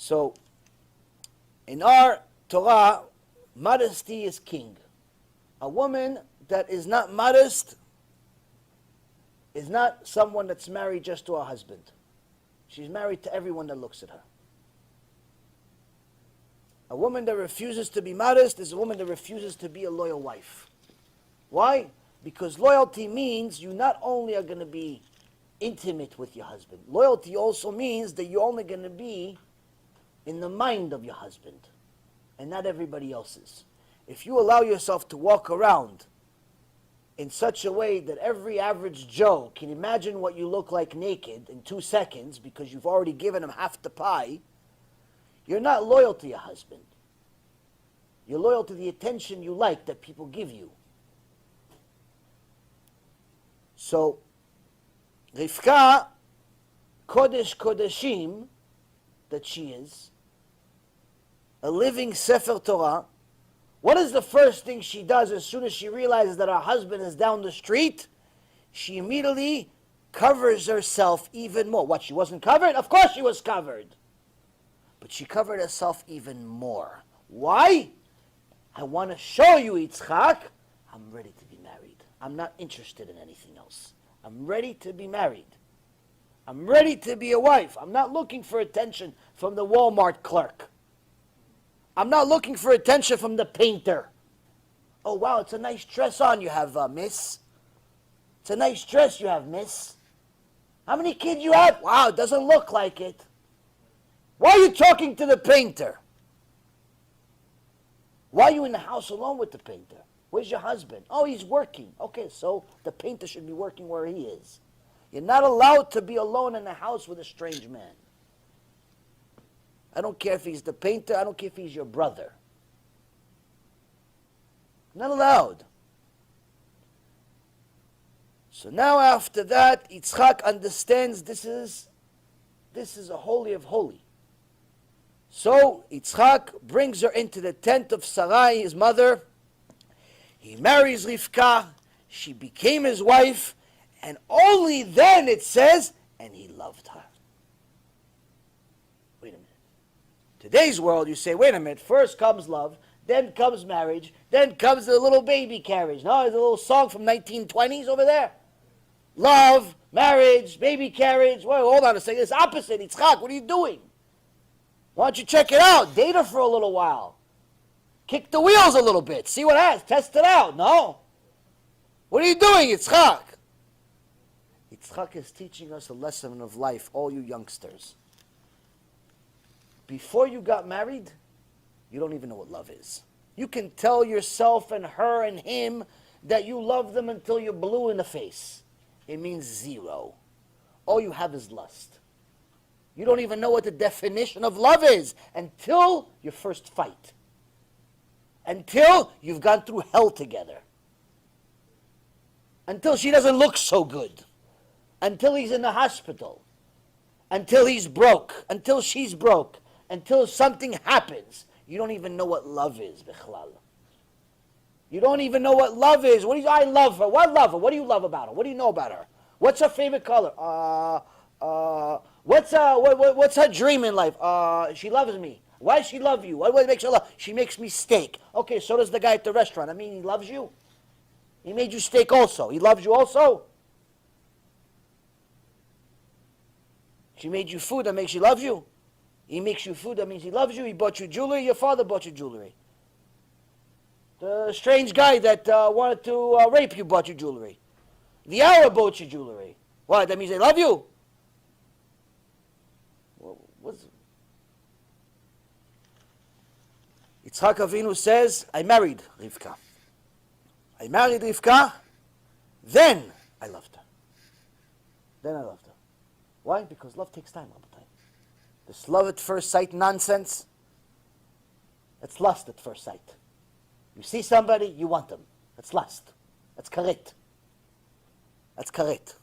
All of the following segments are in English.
So, in our Torah, modesty is king. A woman that is not modest is not someone that's married just to her husband. She's married to everyone that looks at her. A woman that refuses to be modest is a woman that refuses to be a loyal wife. Why? Because loyalty means you not only are going to be intimate with your husband. Loyalty also means that you're only going to be in the mind of your husband and not everybody else's. If you allow yourself to walk around in such a way that every average Joe can imagine what you look like naked in 2 seconds because you've already given him half the pie, you're not loyal to your husband. You're loyal to the attention you like that people give you. So, Rivka, Kodesh Kodeshim, that she is, a living Sefer Torah, what is the first thing she does as soon as she realizes that her husband is down the street? She immediately covers herself even more. What, she wasn't covered? Of course she was covered. But she covered herself even more. Why? I want to show you, Yitzchak, I'm ready to be married. I'm not interested in anything else. I'm ready to be married. I'm ready to be a wife. I'm not looking for attention from the Walmart clerk. I'm not looking for attention from the painter. Oh, wow, it's a nice dress on you have, miss. It's a nice dress you have, miss. How many kids you have? Wow, it doesn't look like it. Why are you talking to the painter? Why are you in the house alone with the painter? Where's your husband? Oh, he's working. Okay, so the painter should be working where he is. You're not allowed to be alone in the house with a strange man. I don't care if he's the painter. I don't care if he's your brother. Not allowed. So now after that, Yitzchak understands this is a holy of holy. So Yitzchak brings her into the tent of Sarai, his mother. He marries Rivka. She became his wife. And only then it says, and he loved her. Wait a minute. Today's world, you say, wait a minute, first comes love, then comes marriage, then comes the little baby carriage. No, there's a little song from 1920s over there. Love, marriage, baby carriage. Wait, hold on a second. It's opposite. Yitzchak, what are you doing? Why don't you check it out? Date her for a little while. Kick the wheels a little bit. See what happens. Test it out. No. What are you doing, Yitzchak? Yitzchak is teaching us a lesson of life, all you youngsters. Before you got married, you don't even know what love is. You can tell yourself and her and him that you love them until you're blue in the face. It means zero. All you have is lust. You don't even know what the definition of love is until your first fight. Until you've gone through hell together. Until she doesn't look so good. Until he's in the hospital. Until he's broke. Until she's broke. Until something happens. You don't even know what love is, bichlal. You don't even know what love is. I love her. What love her? What do you love about her? What do you know about her? What's her favorite color? What's her dream in life? She loves me. Why does she love you? What makes her love? She makes me steak. Okay, so does the guy at the restaurant. I mean, he loves you. He made you steak also. He loves you also. She made you food, that makes she love you. He makes you food, that means he loves you. He bought you jewelry, your father bought you jewelry. The strange guy that wanted to rape you bought you jewelry. The Arab bought you jewelry. What, that means they love you? Yitzchak Avinu says, I married Rivka. I married Rivka, then I loved her. Then I loved her. Why? Because love takes time all the time. This love at first sight nonsense, it's lust at first sight. You see somebody, you want them. That's lust. That's karet. That's karet.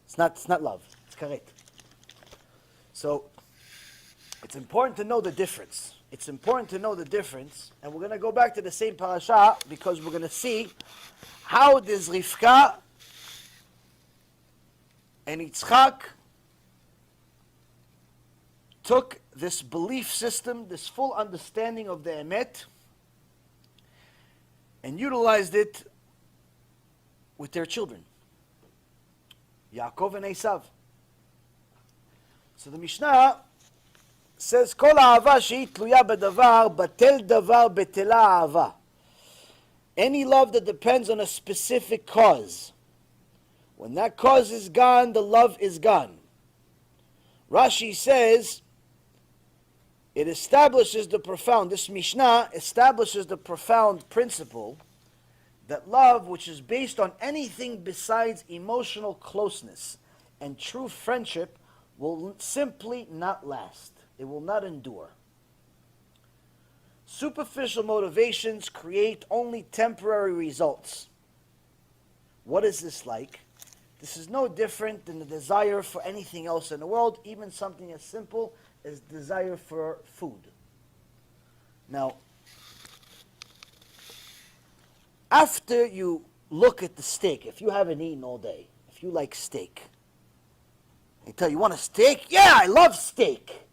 It's not love. It's karet. So, it's important to know the difference. It's important to know the difference. And we're going to go back to the same parasha because we're going to see how this Rivka and Yitzchak took this belief system, this full understanding of the emet, and utilized it with their children, Yaakov and Esav. So the Mishnah says, "Kol ahava shehi tluya bedavar, batel davar betela ahava." Any love that depends on a specific cause, when that cause is gone, the love is gone. Rashi says, it establishes the profound, this Mishnah establishes the profound principle that love, which is based on anything besides emotional closeness and true friendship, will simply not last. It will not endure. Superficial motivations create only temporary results. What is this like? This is no different than the desire for anything else in the world, even something as simple as desire for food. Now, after you look at the steak, if you haven't eaten all day, if you like steak, they tell you, "You want a steak?" "Yeah, I love steak.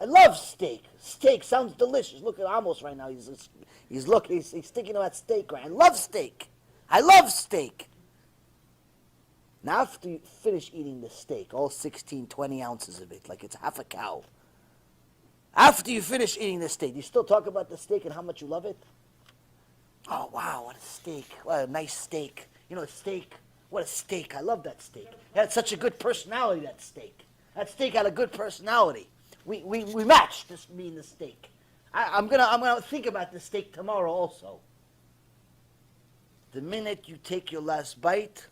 I love steak. Steak sounds delicious." Look at Amos right now. He's thinking about steak, right? "I love steak. I love steak." Now, after you finish eating the steak, all 16, 20 ounces of it, like it's half a cow, after you finish eating the steak, you still talk about the steak and how much you love it? "Oh, wow, what a steak. What a nice steak. You know, steak, what a steak. I love that steak. It had such a good personality, that steak. That steak had a good personality. We matched, this me and the steak. I'm gonna think about the steak tomorrow also." The minute you take your last bite,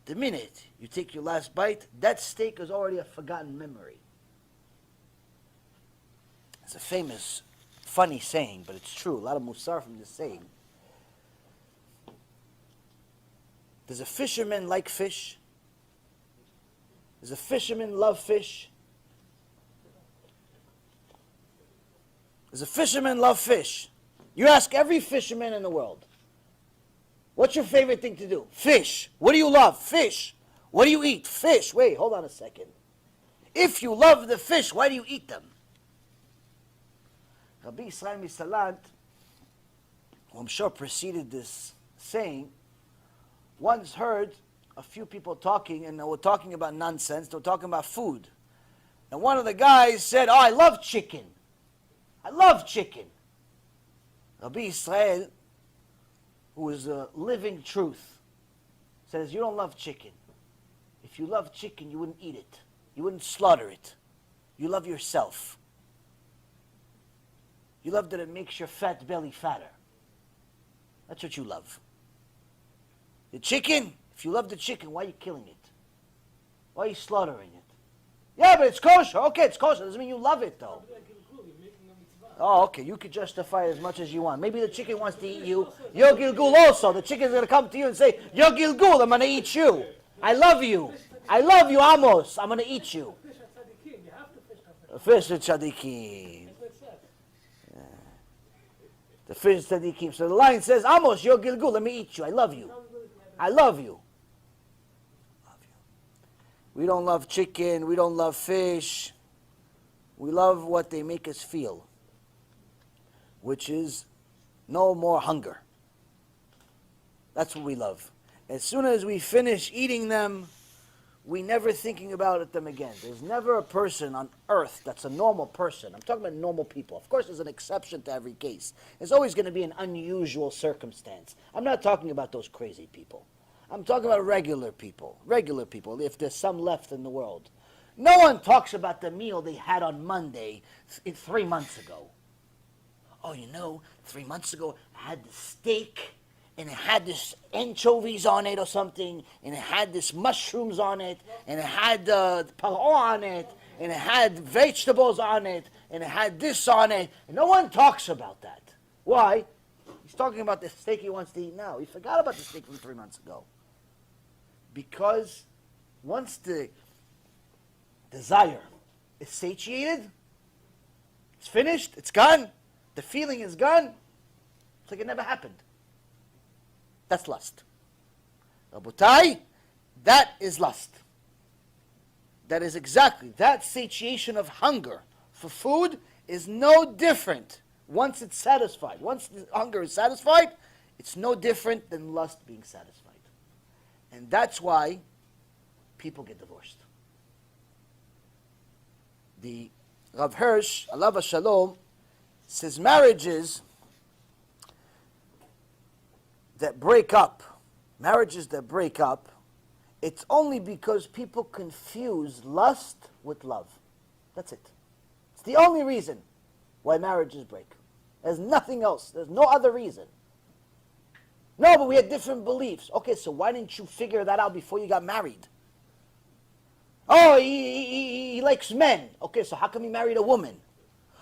that steak is already a forgotten memory. It's a famous, funny saying, but it's true. A lot of musar from this saying. Does a fisherman like fish? Does a fisherman love fish? Does a fisherman love fish? You ask every fisherman in the world, "What's your favorite thing to do?" "Fish." "What do you love?" "Fish." "What do you eat?" "Fish." Wait, hold on a second. If you love the fish, why do you eat them? Rabbi Yisrael Misalant, who I'm sure preceded this saying, once heard a few people talking, and they were talking about nonsense, they were talking about food. And one of the guys said, "Oh, I love chicken. I love chicken." Rabbi Yisrael, who is a living truth, says, "You don't love chicken. If you love chicken, you wouldn't eat it. You wouldn't slaughter it. You love yourself. You love that it makes your fat belly fatter. That's what you love. The chicken, if you love the chicken, why are you killing it? Why are you slaughtering it?" "Yeah, but it's kosher." "Okay, it's kosher. Doesn't mean you love it, though." "Oh, okay, you could justify it as much as you want. Maybe the chicken wants to eat you. You're Gilgul also. The chicken's going to come to you and say, 'You're Gilgul, I'm going to eat you. I love you. I love you, Amos. I'm going to eat you.'" Fish at tzaddikim. The fish at tzaddikim. So the lion says, "Amos, you're Gilgul. Let me eat you. I love you. I love you." We don't love chicken. We don't love fish. We love what they make us feel, which is no more hunger. That's what we love. As soon as we finish eating them, we never thinking about them again. There's never a person on earth that's a normal person. I'm talking about normal people. Of course, there's an exception to every case. There's always going to be an unusual circumstance. I'm not talking about those crazy people. I'm talking about regular people. Regular people, if there's some left in the world. No one talks about the meal they had on Monday 3 months ago. "Oh, 3 months ago I had the steak, and it had this anchovies on it or something, and it had this mushrooms on it, and it had paro on it, and it had vegetables on it, and it had this on it." And no one talks about that. Why? He's talking about the steak he wants to eat now. He forgot about the steak from 3 months ago. Because once the desire is satiated, it's finished, it's gone, the feeling is gone, it's like it never happened. That's lust. Rabotai, that is lust. that is exactly, that satiation of hunger for food is no different once it's satisfied. Once the hunger is satisfied, it's no different than lust being satisfied. And that's why people get divorced. The Rav Hirsch, alav shalom, says marriages that break up, it's only because people confuse lust with love. That's it. It's the only reason why marriages break. There's nothing else. There's no other reason. No, but we had different beliefs. Okay, so why didn't you figure that out before you got married? Oh, he likes men. Okay, so how come he married a woman?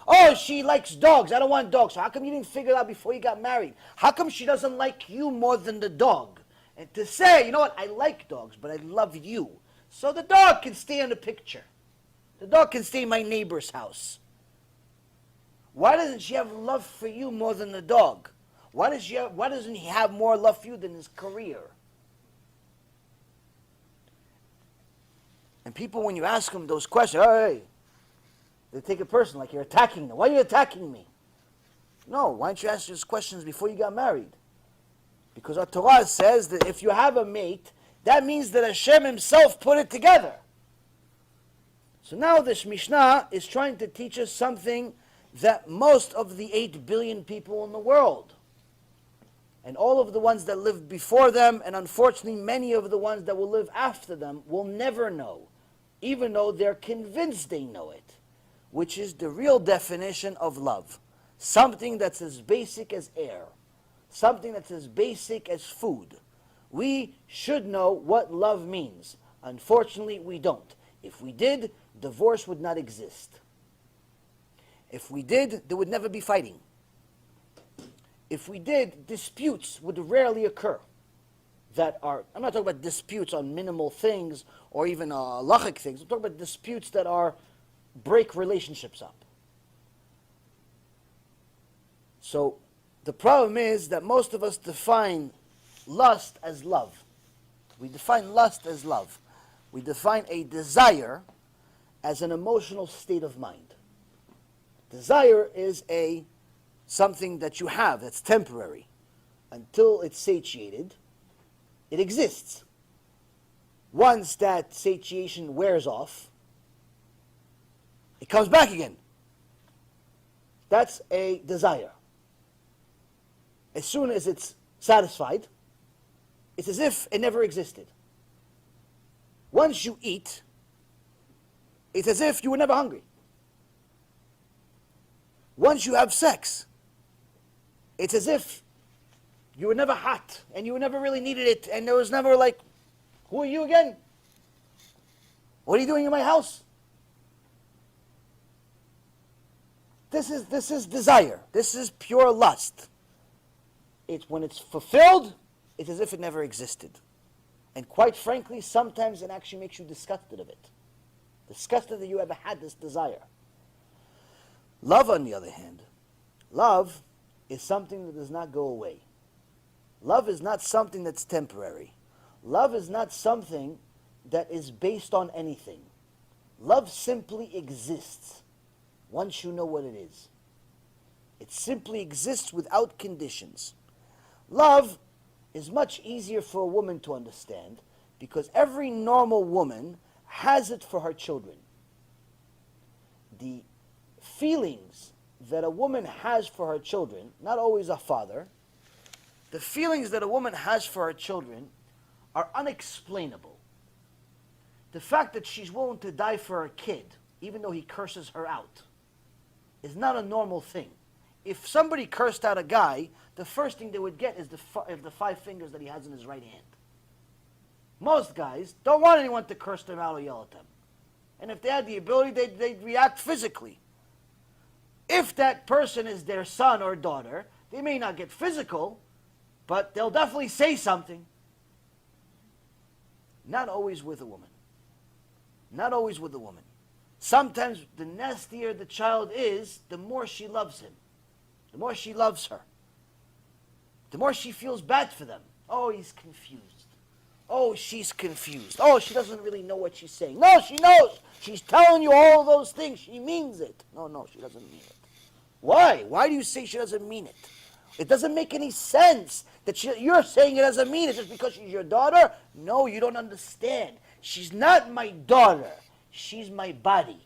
Oh, she likes dogs. I don't want dogs. So how come you didn't figure it out before you got married? How come she doesn't like you more than the dog? And to say, you know what, I like dogs, but I love you. So the dog can stay in the picture. The dog can stay in my neighbor's house. Why doesn't she have love for you more than the dog? Why doesn't he have more love for you than his career? And people, when you ask them those questions, hey, they take it personal, like you're attacking them. Why are you attacking me? No, why don't you ask those questions before you got married? Because our Torah says that if you have a mate, that means that Hashem himself put it together. So now this Mishnah is trying to teach us something that most of the 8 billion people in the world, and all of the ones that lived before them, and unfortunately many of the ones that will live after them, will never know, even though they're convinced they know it, which is the real definition of love. Something that's as basic as air. Something that's as basic as food. We should know what love means. Unfortunately, we don't. If we did, divorce would not exist. If we did, there would never be fighting. If we did, disputes would rarely occur. That are, I'm not talking about disputes on minimal things or even halachic things. I'm talking about disputes that are break relationships up. So the problem is that most of us define lust as love. We define lust as love. We define a desire as an emotional state of mind. Desire is something that you have that's temporary. Until it's satiated, it exists. Once that satiation wears off, it comes back again. That's a desire. As soon as it's satisfied, it's as if it never existed. Once you eat, it's as if you were never hungry. Once you have sex, it's as if you were never hot and you never really needed it, and there was never like, who are you again? What are you doing in my house? This is desire. This is pure lust. It's when it's fulfilled, it's as if it never existed. And quite frankly, sometimes it actually makes you disgusted of it. Disgusted that you ever had this desire. Love, on the other hand, love is something that does not go away. Love is not something that's temporary. Love is not something that is based on anything. Love simply exists once you know what it is. It simply exists without conditions. Love is much easier for a woman to understand because every normal woman has it for her children. The feelings that a woman has for her children, not always a father, the feelings that a woman has for her children are unexplainable. The fact that she's willing to die for her kid, even though he curses her out, is not a normal thing. If somebody cursed out a guy, the first thing they would get is the 5 fingers that he has in his right hand. Most guys don't want anyone to curse them out or yell at them. And if they had the ability, they'd react physically. If that person is their son or daughter, they may not get physical, but they'll definitely say something. Not always with a woman. Not always with a woman. Sometimes the nastier the child is, the more she loves him. The more she loves her. The more she feels bad for them. Oh, he's confused. oh, she's confused. Oh, she doesn't really know what she's saying. No, she knows. She's telling you all those things. She means it. No, she doesn't mean it. Why? Why do you say she doesn't mean it? It doesn't make any sense that you're saying it doesn't mean it just because she's your daughter. No, you don't understand. She's not my daughter. She's my body.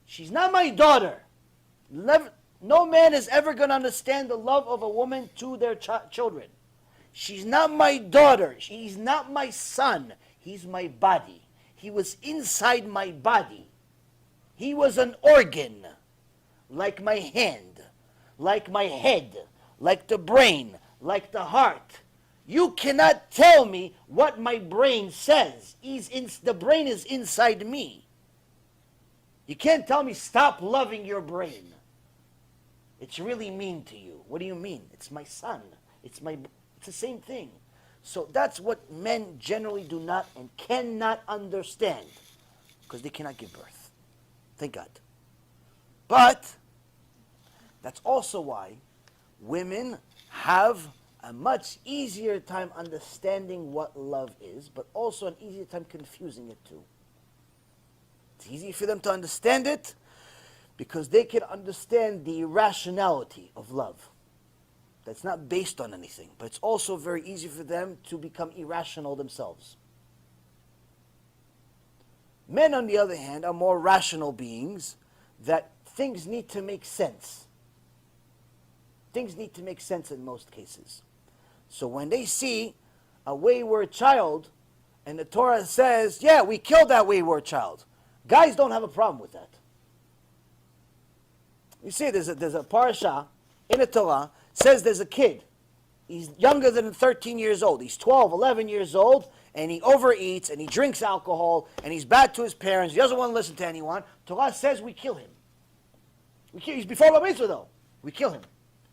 She's not my daughter. No man is ever going to understand the love of a woman to their children. She's not my daughter. He's not my son. He's my body. He was inside my body. He was an organ, like my hand, like my head, like the brain, like the heart. You cannot tell me what my brain says. The brain is inside me. You can't tell me, stop loving your brain. It's really mean to you. What do you mean? It's my son. It's the same thing. So that's what men generally do not and cannot understand, because they cannot give birth. Thank God. But that's also why women have a much easier time understanding what love is, but also an easier time confusing it too. It's easy for them to understand it because they can understand the irrationality of love. That's not based on anything, but it's also very easy for them to become irrational themselves. Men, on the other hand, are more rational beings, that things need to make sense. Things need to make sense in most cases. So when they see a wayward child, and the Torah says, yeah, we killed that wayward child, guys don't have a problem with that. You see, there's a parasha in the Torah, says there's a kid. He's younger than 13 years old. He's 12, 11 years old, and he overeats, and he drinks alcohol, and he's bad to his parents. He doesn't want to listen to anyone. Torah says we kill him. He's before Bar Mitzvah, though. We kill him.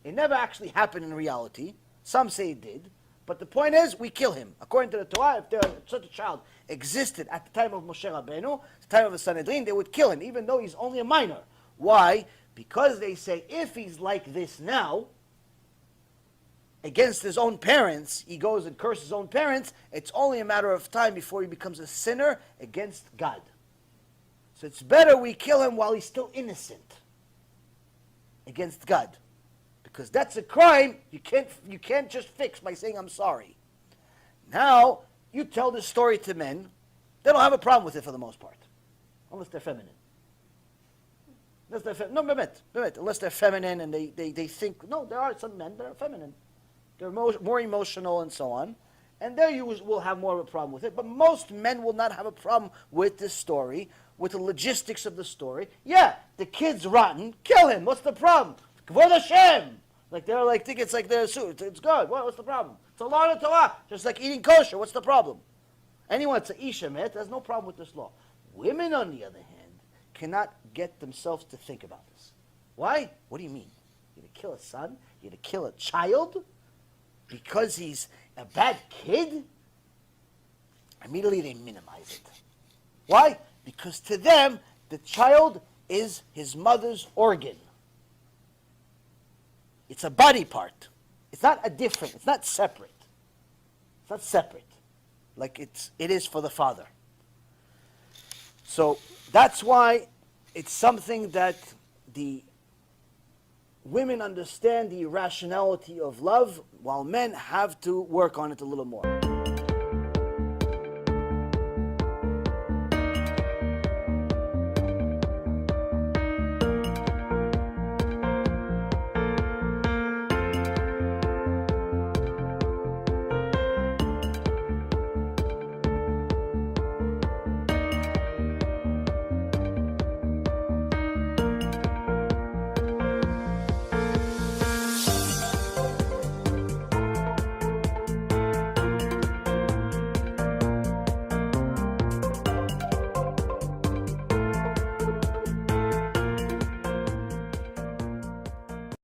It never actually happened in reality. Some say it did. But the point is, we kill him. According to the Torah, if such a child existed at the time of Moshe Rabbeinu, the time of the Sanhedrin, they would kill him, even though he's only a minor. Why? Because they say, if he's like this now, against his own parents, he goes and curses his own parents, it's only a matter of time before he becomes a sinner against God. So it's better we kill him while he's still innocent against God. Because that's a crime you can't just fix by saying, I'm sorry. Now, you tell this story to men, they don't have a problem with it for the most part. Unless they're feminine. Unless they're feminine and they think, no, there are some men that are feminine. They're more emotional and so on. And there you will have more of a problem with it. But most men will not have a problem with this story, with the logistics of the story. Yeah, the kid's rotten. Kill him. What's the problem? Kvod Hashem. Like they're like, think it's like their suit. It's good. What's the problem? It's a law of the Torah. Just like eating kosher. What's the problem? Anyone that's a Isha met, there's no problem with this law. Women, on the other hand, cannot get themselves to think about this. Why? What do you mean? You're going to kill a son? You're going to kill a child? Because he's a bad kid? Immediately they minimize it. Why? Because to them, the child is his mother's organ. It's a body part. It's not it's not separate. It's not separate like it is for the father. So that's why it's something that the women understand the irrationality of love, while men have to work on it a little more.